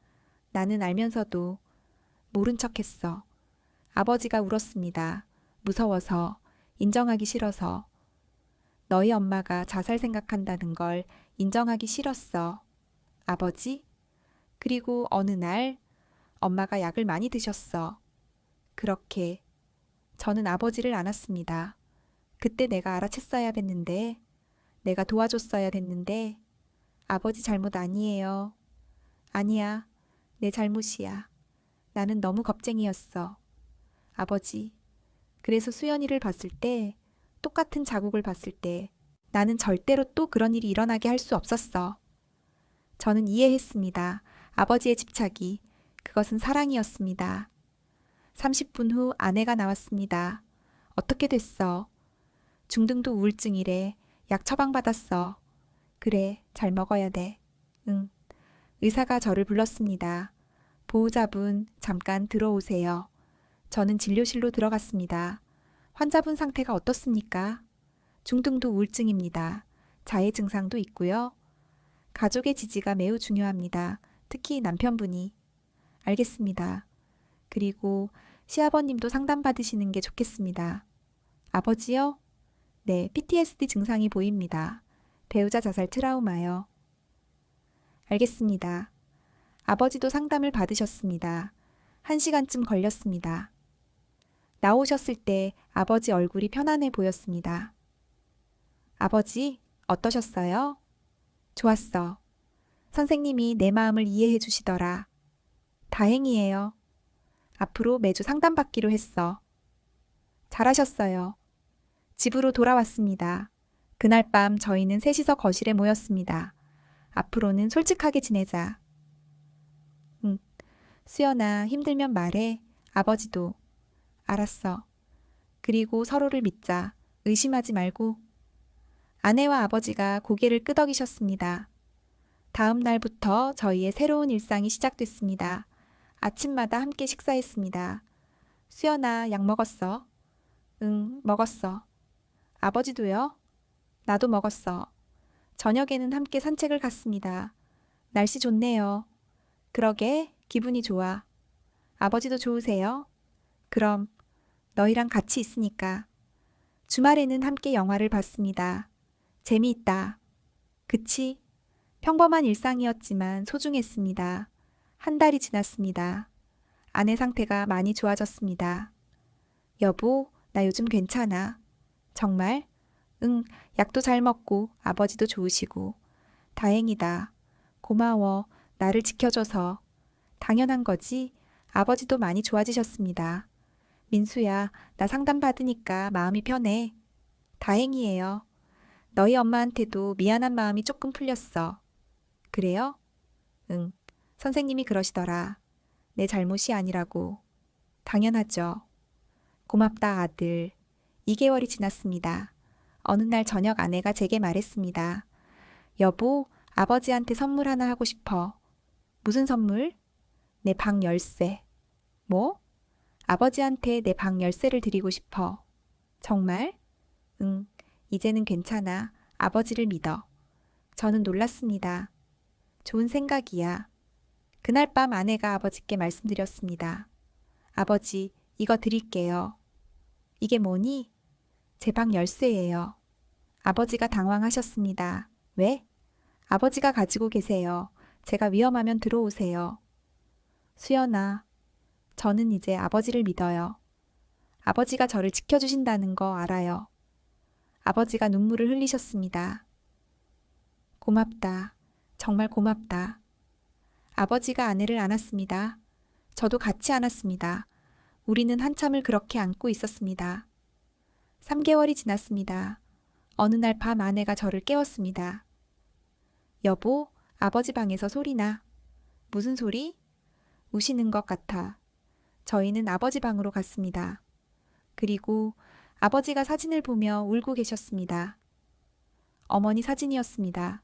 S1: 나는 알면서도 모른 척 했어. 아버지가 울었습니다. 무서워서, 인정하기 싫어서. 너희 엄마가 자살 생각한다는 걸 인정하기 싫었어. 아버지? 그리고 어느 날 엄마가 약을 많이 드셨어. 그렇게 저는 아버지를 안았습니다. 그때 내가 알아챘어야 했는데, 내가 도와줬어야 됐는데, 아버지 잘못 아니에요. 아니야, 내 잘못이야. 나는 너무 겁쟁이였어. 아버지, 그래서 수연이를 봤을 때, 똑같은 자국을 봤을 때, 나는 절대로 또 그런 일이 일어나게 할 수 없었어. 저는 이해했습니다. 아버지의 집착이. 그것은 사랑이었습니다. 30분 후 아내가 나왔습니다. 어떻게 됐어? 중등도 우울증이래. 약 처방받았어. 그래, 잘 먹어야 돼. 응. 의사가 저를 불렀습니다. 보호자분, 잠깐 들어오세요. 저는 진료실로 들어갔습니다. 환자분 상태가 어떻습니까? 중등도 우울증입니다. 자해 증상도 있고요. 가족의 지지가 매우 중요합니다. 특히 남편분이. 알겠습니다. 그리고 시아버님도 상담받으시는 게 좋겠습니다. 아버지요? 네, PTSD 증상이 보입니다. 배우자 자살 트라우마요. 알겠습니다. 아버지도 상담을 받으셨습니다. 1시간쯤 걸렸습니다. 나오셨을 때 아버지 얼굴이 편안해 보였습니다. 아버지, 어떠셨어요? 좋았어. 선생님이 내 마음을 이해해 주시더라. 다행이에요. 앞으로 매주 상담받기로 했어. 잘하셨어요. 집으로 돌아왔습니다. 그날 밤 저희는 셋이서 거실에 모였습니다. 앞으로는 솔직하게 지내자. 응. 수연아, 힘들면 말해. 아버지도. 알았어. 그리고 서로를 믿자. 의심하지 말고. 아내와 아버지가 고개를 끄덕이셨습니다. 다음 날부터 저희의 새로운 일상이 시작됐습니다. 아침마다 함께 식사했습니다. 수연아, 약 먹었어? 응, 먹었어. 아버지도요? 나도 먹었어. 저녁에는 함께 산책을 갔습니다. 날씨 좋네요. 그러게, 기분이 좋아. 아버지도 좋으세요? 그럼, 너희랑 같이 있으니까. 주말에는 함께 영화를 봤습니다. 재미있다. 그치? 평범한 일상이었지만 소중했습니다. 한 달이 지났습니다. 아내 상태가 많이 좋아졌습니다. 여보, 나 요즘 괜찮아. 정말? 응, 약도 잘 먹고 아버지도 좋으시고. 다행이다. 고마워. 나를 지켜줘서. 당연한 거지. 아버지도 많이 좋아지셨습니다. 민수야, 나 상담 받으니까 마음이 편해. 다행이에요. 너희 엄마한테도 미안한 마음이 조금 풀렸어. 그래요? 응, 선생님이 그러시더라. 내 잘못이 아니라고. 당연하죠. 고맙다, 아들. 2개월이 지났습니다. 어느 날 저녁 아내가 제게 말했습니다. 여보, 아버지한테 선물 하나 하고 싶어. 무슨 선물? 내 방 열쇠. 뭐? 아버지한테 내 방 열쇠를 드리고 싶어. 정말? 응, 이제는 괜찮아. 아버지를 믿어. 저는 놀랐습니다. 좋은 생각이야. 그날 밤 아내가 아버지께 말씀드렸습니다. 아버지, 이거 드릴게요. 이게 뭐니? 제 방 열쇠예요. 아버지가 당황하셨습니다. 왜? 아버지가 가지고 계세요. 제가 위험하면 들어오세요. 수연아, 저는 이제 아버지를 믿어요. 아버지가 저를 지켜주신다는 거 알아요. 아버지가 눈물을 흘리셨습니다. 고맙다. 정말 고맙다. 아버지가 아내를 안았습니다. 저도 같이 안았습니다. 우리는 한참을 그렇게 안고 있었습니다. 3개월이 지났습니다. 어느 날 밤 아내가 저를 깨웠습니다. 여보, 아버지 방에서 소리나. 무슨 소리? 우시는 것 같아. 저희는 아버지 방으로 갔습니다. 그리고 아버지가 사진을 보며 울고 계셨습니다. 어머니 사진이었습니다.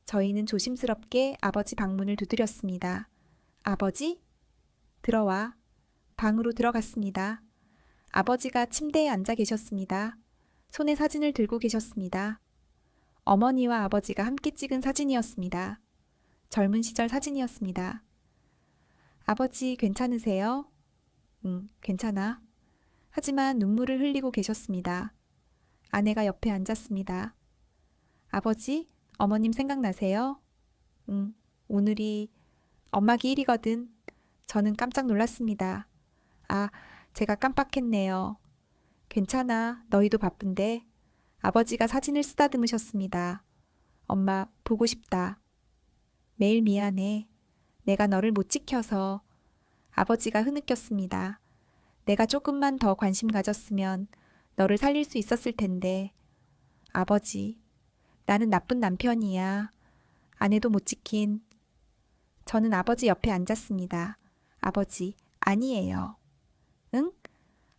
S1: 저희는 조심스럽게 아버지 방문을 두드렸습니다. 아버지? 들어와. 방으로 들어갔습니다. 아버지가 침대에 앉아 계셨습니다. 손에 사진을 들고 계셨습니다. 어머니와 아버지가 함께 찍은 사진이었습니다. 젊은 시절 사진이었습니다. 아버지 괜찮으세요? 응, 괜찮아. 하지만 눈물을 흘리고 계셨습니다. 아내가 옆에 앉았습니다. 아버지, 어머님 생각나세요? 응, 오늘이 엄마 기일이거든. 저는 깜짝 놀랐습니다. 아, 제가 깜빡했네요. 괜찮아, 너희도 바쁜데. 아버지가 사진을 쓰다듬으셨습니다. 엄마, 보고 싶다. 매일 미안해. 내가 너를 못 지켜서. 아버지가 흐느꼈습니다. 내가 조금만 더 관심 가졌으면 너를 살릴 수 있었을 텐데. 아버지, 나는 나쁜 남편이야. 아내도 못 지킨. 저는 아버지 옆에 앉았습니다. 아버지, 아니에요. 응?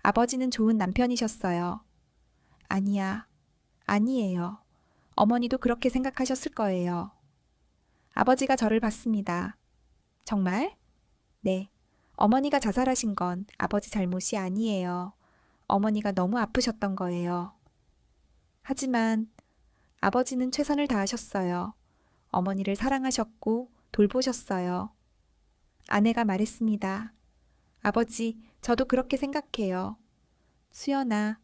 S1: 아버지는 좋은 남편이셨어요. 아니야. 아니에요. 어머니도 그렇게 생각하셨을 거예요. 아버지가 저를 봤습니다. 정말? 네. 어머니가 자살하신 건 아버지 잘못이 아니에요. 어머니가 너무 아프셨던 거예요. 하지만 아버지는 최선을 다하셨어요. 어머니를 사랑하셨고 돌보셨어요. 아내가 말했습니다. 아버지, 저도 그렇게 생각해요. 수연아,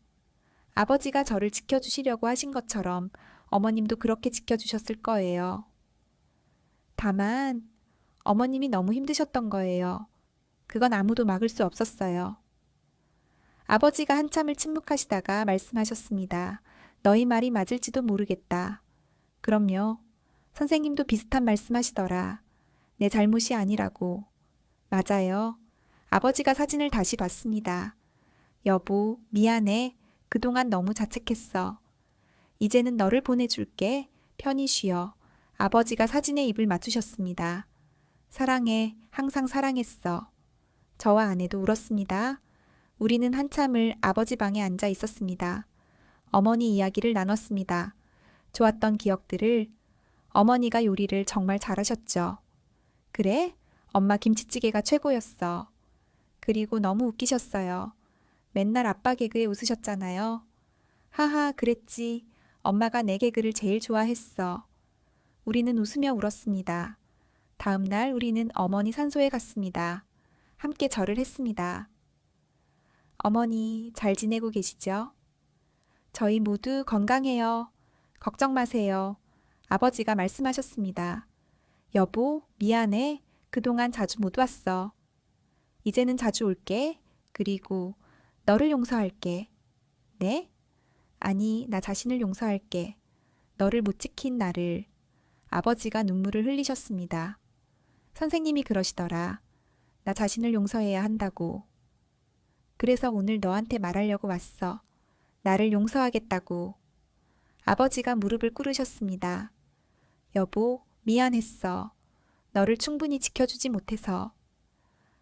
S1: 아버지가 저를 지켜주시려고 하신 것처럼 어머님도 그렇게 지켜주셨을 거예요. 다만 어머님이 너무 힘드셨던 거예요. 그건 아무도 막을 수 없었어요. 아버지가 한참을 침묵하시다가 말씀하셨습니다. 너희 말이 맞을지도 모르겠다. 그럼요. 선생님도 비슷한 말씀하시더라. 내 잘못이 아니라고. 맞아요. 아버지가 사진을 다시 봤습니다. 여보, 미안해. 그동안 너무 자책했어. 이제는 너를 보내줄게. 편히 쉬어. 아버지가 사진에 입을 맞추셨습니다. 사랑해. 항상 사랑했어. 저와 아내도 울었습니다. 우리는 한참을 아버지 방에 앉아 있었습니다. 어머니 이야기를 나눴습니다. 좋았던 기억들을, 어머니가 요리를 정말 잘하셨죠. 그래? 엄마 김치찌개가 최고였어. 그리고 너무 웃기셨어요. 맨날 아빠 개그에 웃으셨잖아요. 하하, 그랬지. 엄마가 내 개그를 제일 좋아했어. 우리는 웃으며 울었습니다. 다음 날 우리는 어머니 산소에 갔습니다. 함께 절을 했습니다. 어머니, 잘 지내고 계시죠? 저희 모두 건강해요. 걱정 마세요. 아버지가 말씀하셨습니다. 여보, 미안해. 그동안 자주 못 왔어. 이제는 자주 올게. 그리고 너를 용서할게. 네? 아니, 나 자신을 용서할게. 너를 못 지킨 나를. 아버지가 눈물을 흘리셨습니다. 선생님이 그러시더라. 나 자신을 용서해야 한다고. 그래서 오늘 너한테 말하려고 왔어. 나를 용서하겠다고. 아버지가 무릎을 꿇으셨습니다. 여보, 미안했어. 너를 충분히 지켜주지 못해서.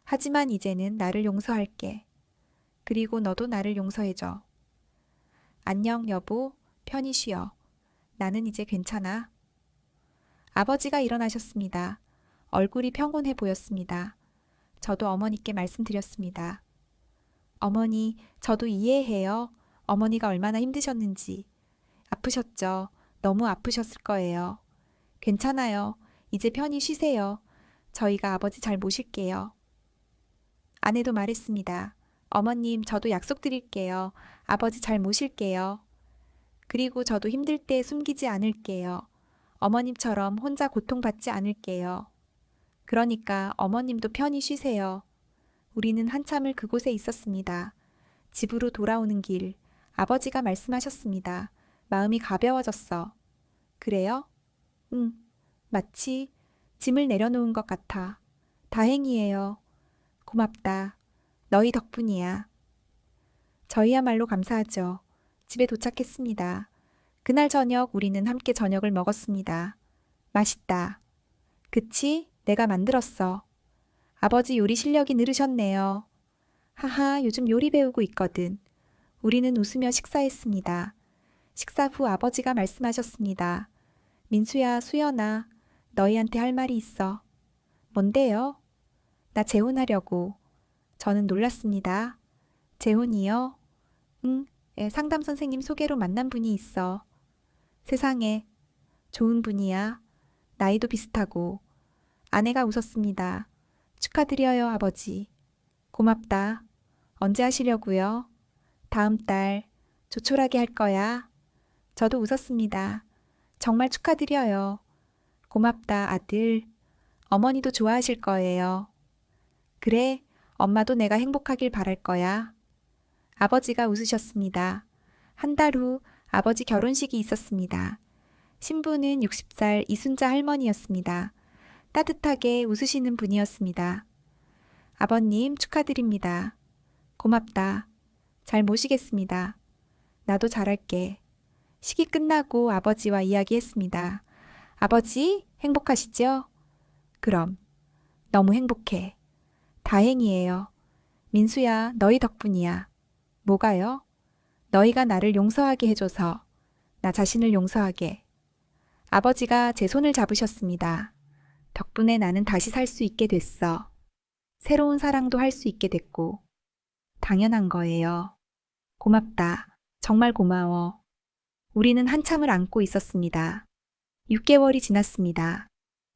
S1: 하지만 이제는 나를 용서할게. 그리고 너도 나를 용서해줘. 안녕, 여보. 편히 쉬어. 나는 이제 괜찮아. 아버지가 일어나셨습니다. 얼굴이 평온해 보였습니다. 저도 어머니께 말씀드렸습니다. 어머니, 저도 이해해요. 어머니가 얼마나 힘드셨는지. 아프셨죠? 너무 아프셨을 거예요. 괜찮아요. 이제 편히 쉬세요. 저희가 아버지 잘 모실게요. 아내도 말했습니다. 어머님, 저도 약속드릴게요. 아버지 잘 모실게요. 그리고 저도 힘들 때 숨기지 않을게요. 어머님처럼 혼자 고통받지 않을게요. 그러니까 어머님도 편히 쉬세요. 우리는 한참을 그곳에 있었습니다. 집으로 돌아오는 길, 아버지가 말씀하셨습니다. 마음이 가벼워졌어. 그래요? 응, 마치 짐을 내려놓은 것 같아. 다행이에요. 고맙다. 너희 덕분이야. 저희야말로 감사하죠. 집에 도착했습니다. 그날 저녁 우리는 함께 저녁을 먹었습니다. 맛있다. 그치? 내가 만들었어. 아버지 요리 실력이 늘으셨네요. 하하, 요즘 요리 배우고 있거든. 우리는 웃으며 식사했습니다. 식사 후 아버지가 말씀하셨습니다. 민수야, 수연아, 너희한테 할 말이 있어. 뭔데요? 나 재혼하려고. 저는 놀랐습니다. 재혼이요? 응, 상담 선생님 소개로 만난 분이 있어. 세상에, 좋은 분이야. 나이도 비슷하고. 아내가 웃었습니다. 축하드려요, 아버지. 고맙다. 언제 하시려고요? 다음 달. 조촐하게 할 거야. 저도 웃었습니다. 정말 축하드려요. 고맙다, 아들. 어머니도 좋아하실 거예요. 그래, 엄마도 내가 행복하길 바랄 거야. 아버지가 웃으셨습니다. 한 달 후 아버지 결혼식이 있었습니다. 신부는 60살 이순자 할머니였습니다. 따뜻하게 웃으시는 분이었습니다. 아버님 축하드립니다. 고맙다. 잘 모시겠습니다. 나도 잘할게. 식이 끝나고 아버지와 이야기했습니다. 아버지, 행복하시죠? 그럼. 너무 행복해. 다행이에요. 민수야, 너희 덕분이야. 뭐가요? 너희가 나를 용서하게 해줘서. 나 자신을 용서하게. 아버지가 제 손을 잡으셨습니다. 덕분에 나는 다시 살 수 있게 됐어. 새로운 사랑도 할 수 있게 됐고. 당연한 거예요. 고맙다. 정말 고마워. 우리는 한참을 안고 있었습니다. 6개월이 지났습니다.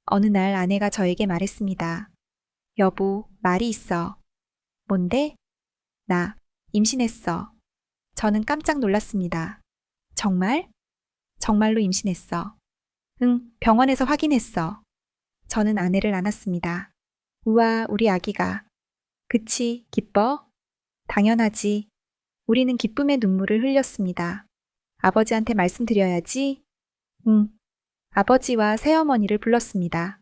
S1: 어느 날 아내가 저에게 말했습니다. 여보, 말이 있어. 뭔데? 나 임신했어. 저는 깜짝 놀랐습니다. 정말? 정말로 임신했어. 응, 병원에서 확인했어. 저는 아내를 안았습니다. 우와, 우리 아기가. 그치, 기뻐? 당연하지. 우리는 기쁨의 눈물을 흘렸습니다. 아버지한테 말씀드려야지. 응. 아버지와 새어머니를 불렀습니다.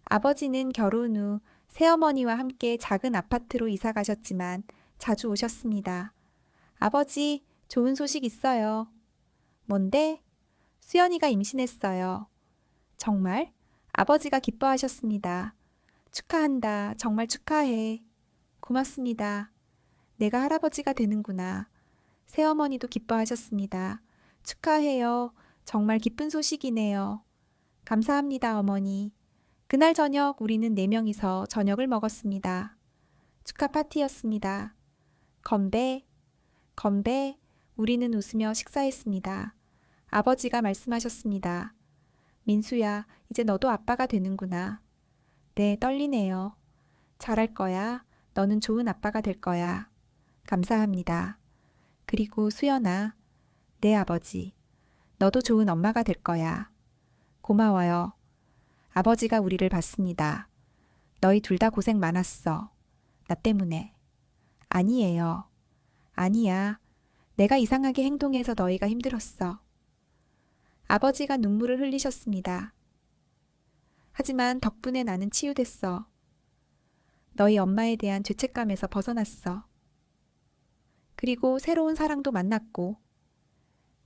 S1: 아버지는 결혼 후 새어머니와 함께 작은 아파트로 이사 가셨지만 자주 오셨습니다. 아버지, 좋은 소식 있어요. 뭔데? 수연이가 임신했어요. 정말? 아버지가 기뻐하셨습니다. 축하한다. 정말 축하해. 고맙습니다. 내가 할아버지가 되는구나. 새어머니도 기뻐하셨습니다. 축하해요. 정말 기쁜 소식이네요. 감사합니다, 어머니. 그날 저녁 우리는 4명이서 저녁을 먹었습니다. 축하 파티였습니다. 건배, 건배. 우리는 웃으며 식사했습니다. 아버지가 말씀하셨습니다. 민수야, 이제 너도 아빠가 되는구나. 네, 떨리네요. 잘할 거야. 너는 좋은 아빠가 될 거야. 감사합니다. 그리고 수연아, 네 아버지. 너도 좋은 엄마가 될 거야. 고마워요. 아버지가 우리를 봤습니다. 너희 둘 다 고생 많았어. 나 때문에. 아니에요. 아니야. 내가 이상하게 행동해서 너희가 힘들었어. 아버지가 눈물을 흘리셨습니다. 하지만 덕분에 나는 치유됐어. 너희 엄마에 대한 죄책감에서 벗어났어. 그리고 새로운 사랑도 만났고,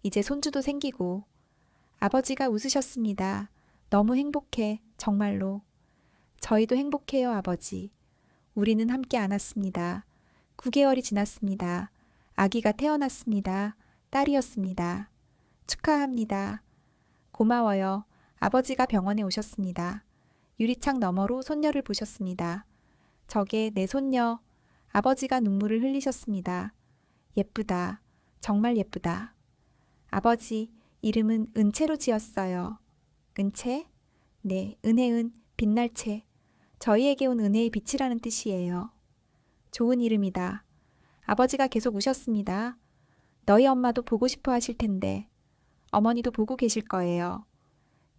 S1: 이제 손주도 생기고, 아버지가 웃으셨습니다. 너무 행복해, 정말로. 저희도 행복해요, 아버지. 우리는 함께 안았습니다. 9개월이 지났습니다. 아기가 태어났습니다. 딸이었습니다. 축하합니다. 고마워요. 아버지가 병원에 오셨습니다. 유리창 너머로 손녀를 보셨습니다. 저게 내 손녀. 아버지가 눈물을 흘리셨습니다. 예쁘다. 정말 예쁘다. 아버지, 이름은 은채로 지었어요. 은채? 네, 은혜은, 빛날채. 저희에게 온 은혜의 빛이라는 뜻이에요. 좋은 이름이다. 아버지가 계속 우셨습니다. 너희 엄마도 보고 싶어 하실 텐데. 어머니도 보고 계실 거예요.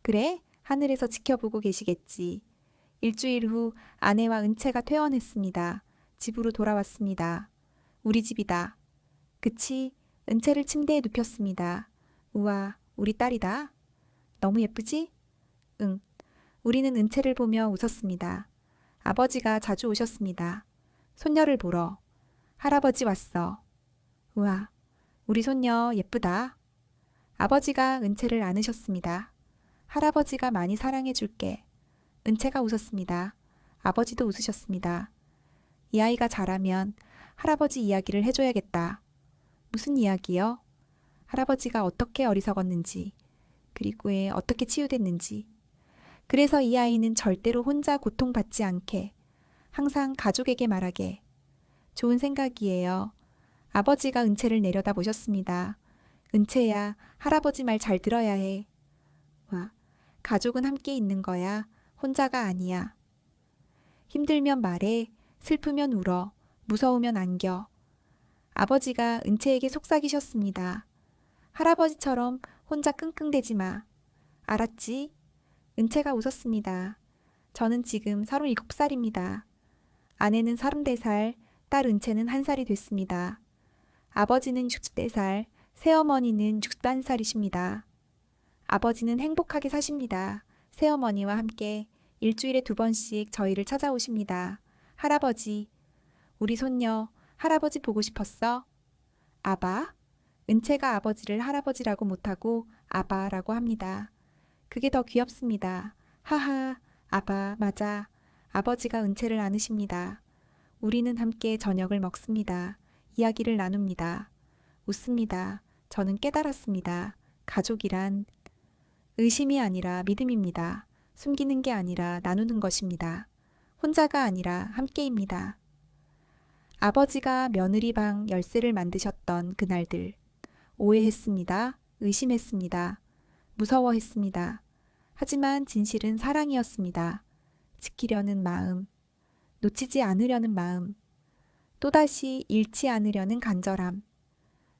S1: 그래? 하늘에서 지켜보고 계시겠지. 일주일 후 아내와 은채가 퇴원했습니다. 집으로 돌아왔습니다. 우리 집이다. 그치? 은채를 침대에 눕혔습니다. 우와, 우리 딸이다. 너무 예쁘지? 응. 우리는 은채를 보며 웃었습니다. 아버지가 자주 오셨습니다. 손녀를 보러. 할아버지 왔어. 우와, 우리 손녀 예쁘다. 아버지가 은채를 안으셨습니다. 할아버지가 많이 사랑해 줄게. 은채가 웃었습니다. 아버지도 웃으셨습니다. 이 아이가 자라면 할아버지 이야기를 해줘야겠다. 무슨 이야기요? 할아버지가 어떻게 어리석었는지, 그리고 어떻게 치유됐는지. 그래서 이 아이는 절대로 혼자 고통받지 않게, 항상 가족에게 말하게. 좋은 생각이에요. 아버지가 은채를 내려다 보셨습니다. 은채야, 할아버지 말 잘 들어야 해. 와, 가족은 함께 있는 거야. 혼자가 아니야. 힘들면 말해, 슬프면 울어, 무서우면 안겨. 아버지가 은채에게 속삭이셨습니다. 할아버지처럼 혼자 끙끙대지 마. 알았지? 은채가 웃었습니다. 저는 지금 37살입니다. 아내는 34살, 딸 은채는 1살이 됐습니다. 아버지는 64살, 새어머니는 61살이십니다. 아버지는 행복하게 사십니다. 새어머니와 함께 일주일에 2번씩 저희를 찾아오십니다. 할아버지, 우리 손녀, 할아버지 보고 싶었어? 아바? 은채가 아버지를 할아버지라고 못하고 아바라고 합니다. 그게 더 귀엽습니다. 하하, 아바, 맞아. 아버지가 은채를 안으십니다. 우리는 함께 저녁을 먹습니다. 이야기를 나눕니다. 웃습니다. 저는 깨달았습니다. 가족이란 의심이 아니라 믿음입니다. 숨기는 게 아니라 나누는 것입니다. 혼자가 아니라 함께입니다. 아버지가 며느리 방 열쇠를 만드셨던 그날들. 오해했습니다. 의심했습니다. 무서워했습니다. 하지만 진실은 사랑이었습니다. 지키려는 마음, 놓치지 않으려는 마음, 또다시 잃지 않으려는 간절함.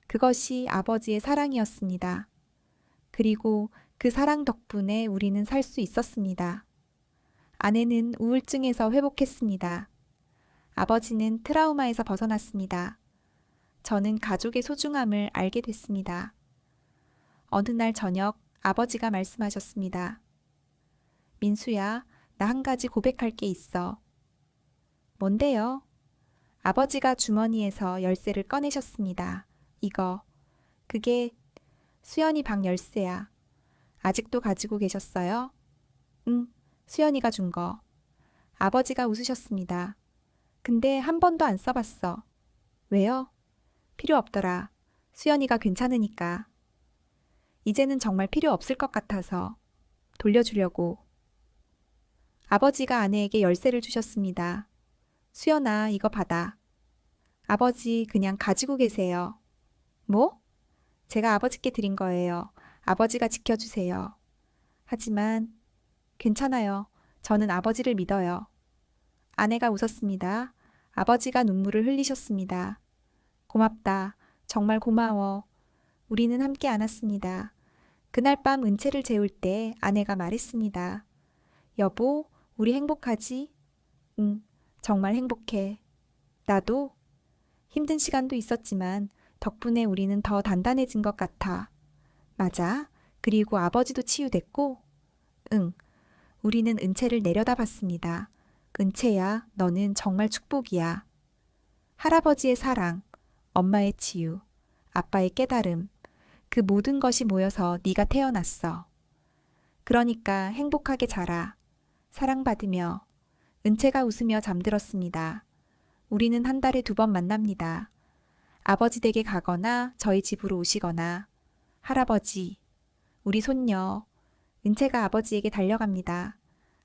S1: 그것이 아버지의 사랑이었습니다. 그리고 그 사랑 덕분에 우리는 살 수 있었습니다. 아내는 우울증에서 회복했습니다. 아버지는 트라우마에서 벗어났습니다. 저는 가족의 소중함을 알게 됐습니다. 어느 날 저녁 아버지가 말씀하셨습니다. 민수야, 나 한 가지 고백할 게 있어. 뭔데요? 아버지가 주머니에서 열쇠를 꺼내셨습니다. 이거, 그게 수연이 방 열쇠야. 아직도 가지고 계셨어요? 응, 수연이가 준 거. 아버지가 웃으셨습니다. 근데 한 번도 안 써봤어. 왜요? 필요 없더라. 수연이가 괜찮으니까. 이제는 정말 필요 없을 것 같아서. 돌려주려고. 아버지가 아내에게 열쇠를 주셨습니다. 수연아, 이거 받아. 아버지 그냥 가지고 계세요. 뭐? 제가 아버지께 드린 거예요. 아버지가 지켜주세요. 하지만 괜찮아요. 저는 아버지를 믿어요. 아내가 웃었습니다. 아버지가 눈물을 흘리셨습니다. 고맙다. 정말 고마워. 우리는 함께 안았습니다. 그날 밤 은채를 재울 때 아내가 말했습니다. 여보, 우리 행복하지? 응, 정말 행복해. 나도 힘든 시간도 있었지만 덕분에 우리는 더 단단해진 것 같아. 맞아. 그리고 아버지도 치유됐고? 응, 우리는 은채를 내려다봤습니다. 은채야, 너는 정말 축복이야. 할아버지의 사랑, 엄마의 치유, 아빠의 깨달음, 그 모든 것이 모여서 네가 태어났어. 그러니까 행복하게 자라. 사랑받으며. 은채가 웃으며 잠들었습니다. 우리는 한 달에 2번 만납니다. 아버지 댁에 가거나 저희 집으로 오시거나. 할아버지, 우리 손녀. 은채가 아버지에게 달려갑니다.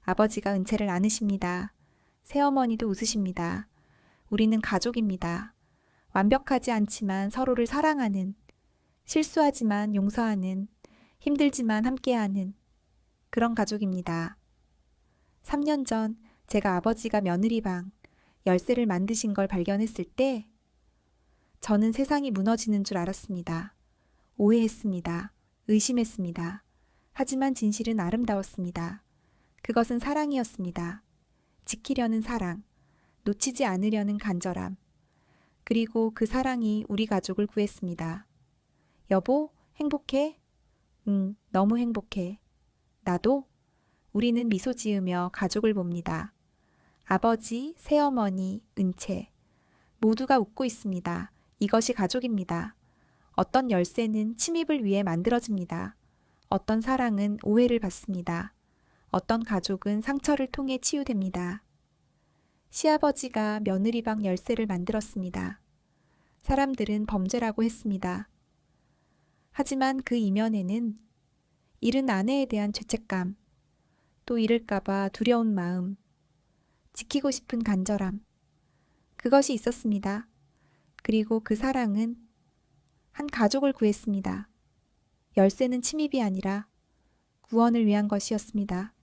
S1: 아버지가 은채를 안으십니다. 새어머니도 웃으십니다. 우리는 가족입니다. 완벽하지 않지만 서로를 사랑하는, 실수하지만 용서하는, 힘들지만 함께하는 그런 가족입니다. 3년 전 제가 아버지가 며느리방 열쇠를 만드신 걸 발견했을 때 저는 세상이 무너지는 줄 알았습니다. 오해했습니다. 의심했습니다. 하지만 진실은 아름다웠습니다. 그것은 사랑이었습니다. 지키려는 사랑, 놓치지 않으려는 간절함, 그리고 그 사랑이 우리 가족을 구했습니다. 여보, 행복해? 응, 너무 행복해. 나도? 우리는 미소 지으며 가족을 봅니다. 아버지, 새어머니, 은채. 모두가 웃고 있습니다. 이것이 가족입니다. 어떤 열쇠는 침입을 위해 만들어집니다. 어떤 사랑은 오해를 받습니다. 어떤 가족은 상처를 통해 치유됩니다. 시아버지가 며느리방 열쇠를 만들었습니다. 사람들은 범죄라고 했습니다. 하지만 그 이면에는 잃은 아내에 대한 죄책감, 또 잃을까봐 두려운 마음, 지키고 싶은 간절함, 그것이 있었습니다. 그리고 그 사랑은 한 가족을 구했습니다. 열쇠는 침입이 아니라 구원을 위한 것이었습니다.